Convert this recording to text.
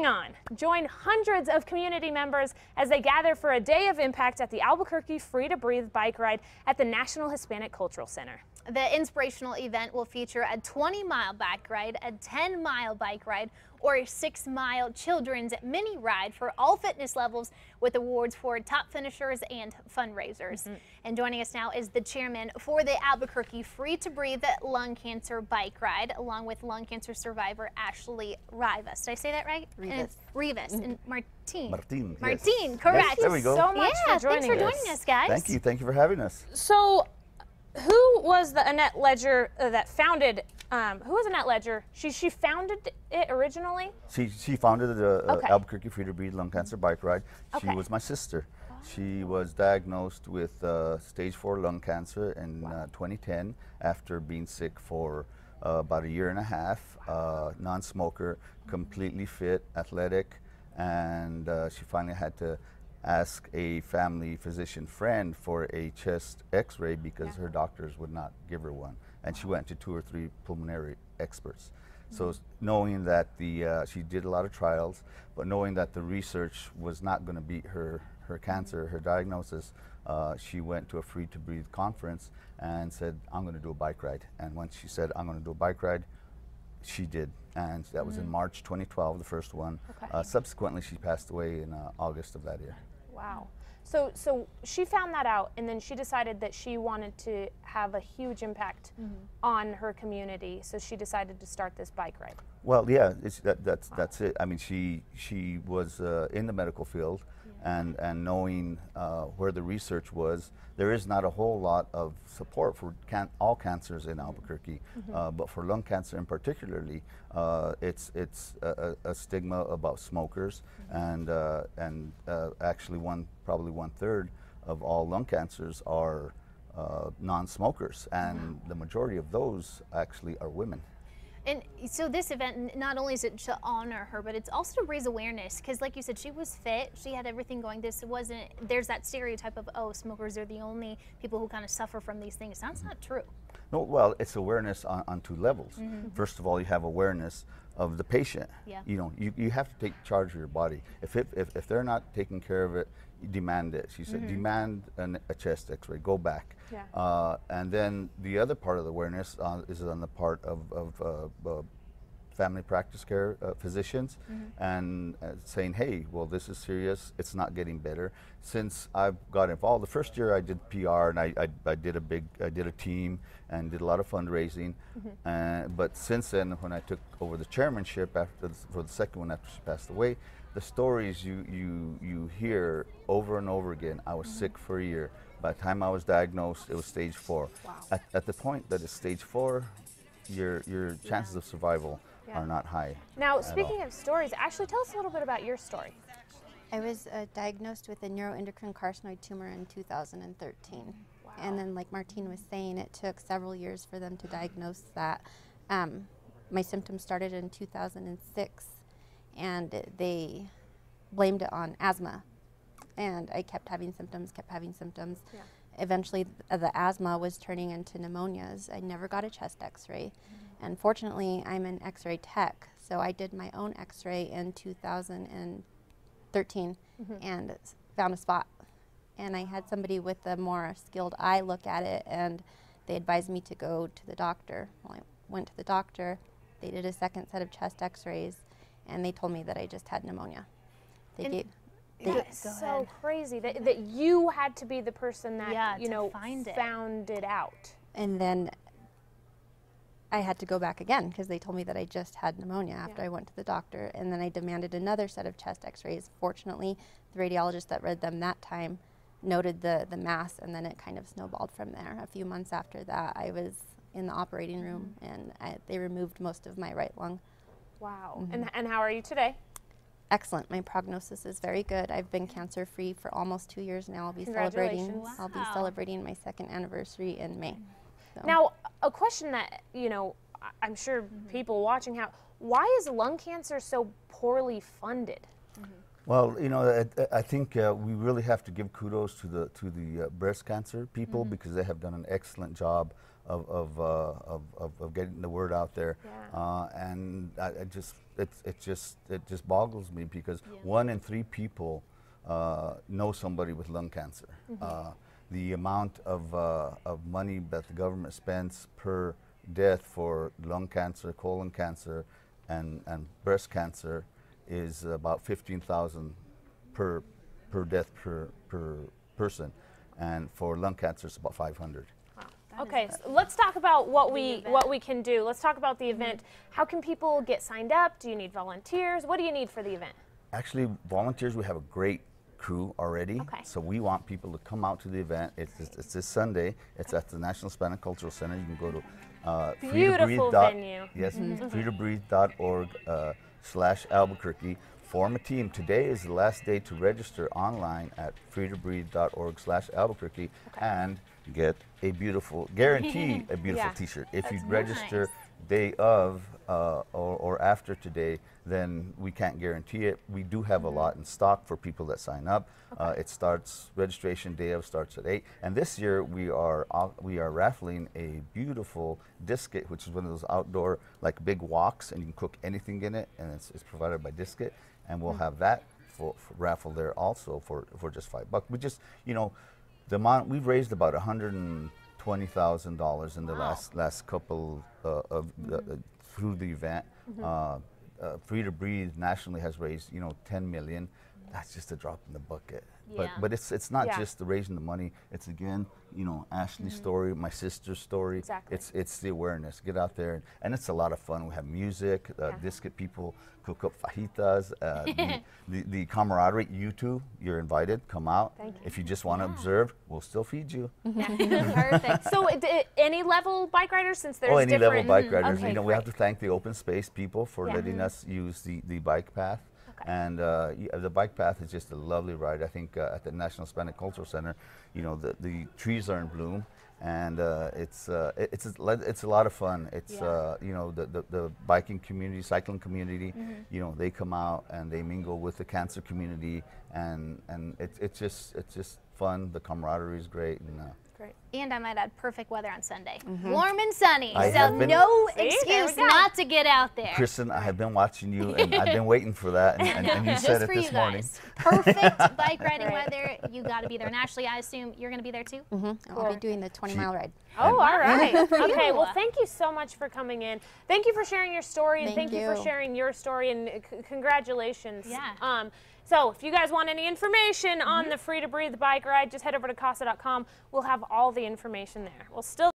going on? Join hundreds of community members as they gather for a day of impact at the Albuquerque Free to Breathe bike ride at the National Hispanic Cultural Center. The inspirational event will feature a 20-mile bike ride, a 10-mile bike ride, or a 6-mile children's mini ride for all fitness levels, with awards for top finishers and fundraisers. And joining us now is the chairman for the Albuquerque Free to Breathe lung cancer bike ride, along with lung cancer survivor Ashley Rivas. Did I say that right? Rivas. And Martin. Martin, Martin, correct. Yes, there we go. So much Yeah, for joining thanks for joining us, guys. Thank you for having us. So, who was the Annette Ledger that founded? Who was Annette Ledger? She founded it originally. She founded the Okay. Albuquerque Free to Breathe lung cancer bike ride. She Okay. was my sister. She was diagnosed with stage 4 lung cancer in 2010 after being sick for about a year and a half. Non-smoker, completely fit, athletic, and she finally had to ask a family physician friend for a chest x-ray because her doctors would not give her one, and she went to 2 or 3 pulmonary experts. So knowing that she did a lot of trials, but knowing that the research was not going to beat her cancer, her diagnosis, she went to a Free to Breathe conference and said, I'm going to do a bike ride. And when she said, I'm going to do a bike ride, she did. And that was in March 2012, the first one. Okay. Subsequently, she passed away in August of that year. Wow. So she found that out, and then she decided that she wanted to have a huge impact on her community. So she decided to start this bike ride. Well, yeah, that's it. I mean, she was in the medical field, and knowing where the research was, there is not a whole lot of support for all cancers in Albuquerque, but for lung cancer in particularly, it's a stigma about smokers, and actually probably 1/3 of all lung cancers are non-smokers, and the majority of those actually are women. And so this event, not only is it to honor her, but it's also to raise awareness, because like you said, she was fit, she had everything going. There's that stereotype of, oh, smokers are the only people who kind of suffer from these things. That's not true. No, well, it's awareness on 2 levels. First of all, you have awareness of the patient. Yeah. You know, you have to take charge of your body. If they're not taking care of it, you demand it. She said, demand a chest x-ray, go back. Yeah. And then the other part of the awareness is on the part of family practice care physicians, and saying, hey, well, this is serious, it's not getting better. Since I've got involved, the first year I did PR, and I did a team and did a lot of fundraising. But since then, when I took over the chairmanship for the second one after she passed away, the stories you hear over and over again. I was sick for a year. By the time I was diagnosed, it was stage 4. Wow. At the point that it's stage 4, your chances of survival are not high. Now, speaking of stories, Ashley, tell us a little bit about your story. I was diagnosed with a neuroendocrine carcinoid tumor in 2013. Wow. And then, like Martine was saying, it took several years for them to diagnose that. My symptoms started in 2006, and they blamed it on asthma. And I kept having symptoms. Yeah. Eventually, the asthma was turning into pneumonias. I never got a chest x-ray. And fortunately, I'm an x-ray tech, so I did my own x-ray in 2013 and found a spot. And I had somebody with a more skilled eye look at it, and they advised me to go to the doctor. Well, I went to the doctor. They did a second set of chest x-rays, and they told me that I just had pneumonia. That's so crazy that you had to be the person that found it out. And then I had to go back again because they told me that I just had pneumonia after I went to the doctor, and then I demanded another set of chest x-rays. Fortunately, the radiologist that read them that time noted the mass, and then it kind of snowballed from there. A few months after that, I was in the operating room, and they removed most of my right lung. Wow. And how are you today? Excellent. My prognosis is very good. I've been cancer-free for almost 2 years now. I'll be celebrating my 2nd anniversary in May. So. Now, a question that, I'm sure people watching why is lung cancer so poorly funded? Well, I think we really have to give kudos to the breast cancer people, because they have done an excellent job of getting the word out there. Yeah. And I just it just boggles me because 1 in 3 people know somebody with lung cancer. The amount of money that the government spends per death for lung cancer, colon cancer, and breast cancer is about 15,000 per death per person, and for lung cancer it's about 500. Okay, so let's talk about what we can do. Let's talk about the event. How can people get signed up? Do you need volunteers? What do you need for the event? Actually, volunteers, we have a great crew already. Okay. So we want people to come out to the event. It's this Sunday. It's at the National Hispanic Cultural Center. You can go to Beautiful venue. Yes, freetobreathe.org /Albuquerque. Form a team. Today is the last day to register online at freetobreathe.org /Albuquerque and get a beautiful, guarantee a beautiful T-shirt. If you register day of or after today, then we can't guarantee it. We do have a lot in stock for people that sign up. It starts, registration day of starts at 8. And this year we are raffling a beautiful Disket, which is one of those outdoor like big woks, and you can cook anything in it, and it's provided by Disket. And we'll have that for raffle there also for just $5. We just, you know, the amount we've raised about $120,000 in the last couple through the event. Free to Breathe nationally has raised, you know, 10 million. That's just a drop in the bucket. But it's not just the raising the money. It's again, you know, Ashley's story, my sister's story. Exactly. It's the awareness. Get out there, and it's a lot of fun. We have music. Disket people cook up fajitas. The camaraderie. You two, you're invited. Come out. Thank you. If you just want to observe, we'll still feed you. Perfect. So any level bike riders, since there's any level bike riders. Okay, you know, we have to thank the open space people for letting us use the bike path. And the bike path is just a lovely ride. I think at the National Hispanic Cultural Center, you know, the trees are in bloom, and it's a lot of fun. It's you know, the biking community, cycling community, you know, they come out and they mingle with the cancer community, and it's just fun. The camaraderie is great. And, Great. And I might add, perfect weather on Sunday. Warm and sunny, I so have been- no See, there excuse we go. not to get out there. Kristen, I have been watching you, and I've been waiting for that, and you Just said it for this you morning. guys. Perfect bike riding Right. weather. You got to be there. And Ashley, I assume you're going to be there too? I'll be doing the 20-mile ride. Oh, all right. Okay, well, you. thank you so much for coming in. Thank you for sharing your story, and Thank thank you for you. sharing your story, and congratulations. Yeah. So if you guys want any information on the Free to Breathe bike ride, just head over to CASA.com. We'll have all the information there. We'll still